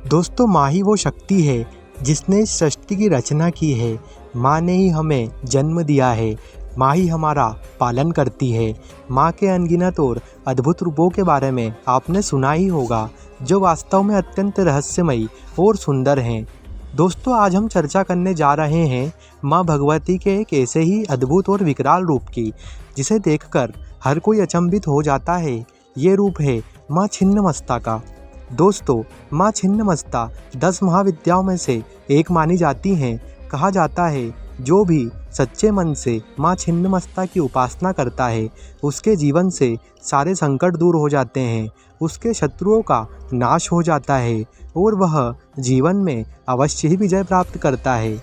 दोस्तों, माँ ही वो शक्ति है जिसने इस सृष्टि की रचना की है। माँ ने ही हमें जन्म दिया है। माँ ही हमारा पालन करती है। माँ के अनगिनत और अद्भुत रूपों के बारे में आपने सुना ही होगा, जो वास्तव में अत्यंत रहस्यमयी और सुंदर हैं। दोस्तों, आज हम चर्चा करने जा रहे हैं माँ भगवती के एक ऐसे ही अद्भुत और विकराल रूप की, जिसे देखकर हर कोई अचंभित हो जाता है। ये रूप है माँ छिन्नमस्ता का। दोस्तों, माँ छिन्नमस्ता 10 महाविद्याओं में से एक मानी जाती हैं। कहा जाता है, जो भी सच्चे मन से माँ छिन्नमस्ता की उपासना करता है, उसके जीवन से सारे संकट दूर हो जाते हैं, उसके शत्रुओं का नाश हो जाता है और वह जीवन में अवश्य ही विजय प्राप्त करता है।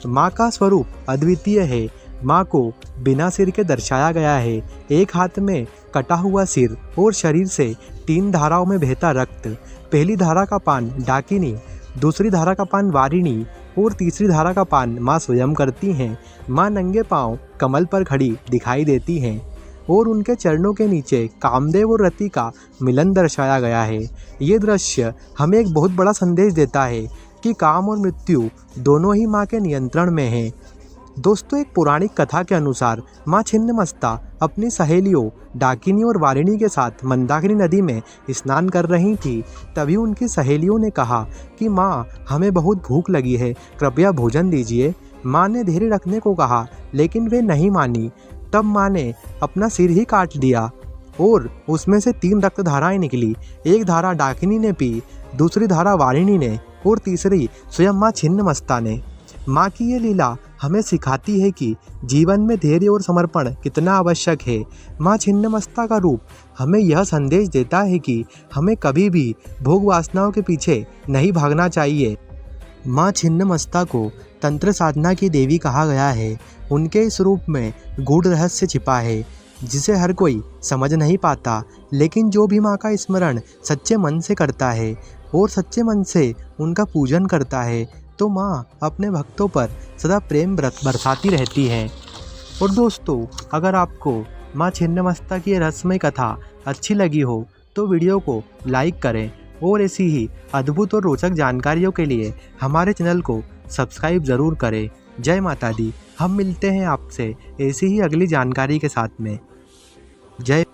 माँ का स्वरूप अद्वितीय है। माँ को बिना सिर के दर्शाया गया है। एक हाथ में कटा हुआ सिर और शरीर से 3 धाराओं में बहता रक्त। पहली धारा का पान डाकिनी, दूसरी धारा का पान वारिणी और तीसरी धारा का पान माँ स्वयं करती हैं। माँ नंगे पांव कमल पर खड़ी दिखाई देती हैं और उनके चरणों के नीचे कामदेव और रति का मिलन दर्शाया गया है। ये दृश्य हमें एक बहुत बड़ा संदेश देता है कि काम और मृत्यु दोनों ही माँ के नियंत्रण में हैं। दोस्तों, एक पौराणिक कथा के अनुसार माँ छिन्नमस्ता अपनी सहेलियों डाकिनी और वारिणी के साथ मंदाकिनी नदी में स्नान कर रही थी। तभी उनकी सहेलियों ने कहा कि माँ, हमें बहुत भूख लगी है, कृपया भोजन दीजिए। माँ ने धैर्य रखने को कहा, लेकिन वे नहीं मानी। तब माँ ने अपना सिर ही काट दिया और उसमें से 3 रक्त धाराएं निकली। एक धारा डाकिनी ने पी, दूसरी धारा वारिणी ने और तीसरी स्वयं माँ छिन्नमस्ता ने। माँ की ये लीला हमें सिखाती है कि जीवन में धैर्य और समर्पण कितना आवश्यक है। माँ छिन्नमस्ता का रूप हमें यह संदेश देता है कि हमें कभी भी भोग वासनाओं के पीछे नहीं भागना चाहिए। माँ छिन्नमस्ता को तंत्र साधना की देवी कहा गया है। उनके इस रूप में गूढ़ रहस्य छिपा है, जिसे हर कोई समझ नहीं पाता। लेकिन जो भी माँ का स्मरण सच्चे मन से करता है और सच्चे मन से उनका पूजन करता है, तो माँ अपने भक्तों पर सदा प्रेम बरसाती रहती है। और दोस्तों, अगर आपको माँ छिन्नमस्ता की रहस्यमय कथा अच्छी लगी हो तो वीडियो को लाइक करें और ऐसी ही अद्भुत और रोचक जानकारियों के लिए हमारे चैनल को सब्सक्राइब ज़रूर करें। जय माता दी। हम मिलते हैं आपसे ऐसी ही अगली जानकारी के साथ में। जय।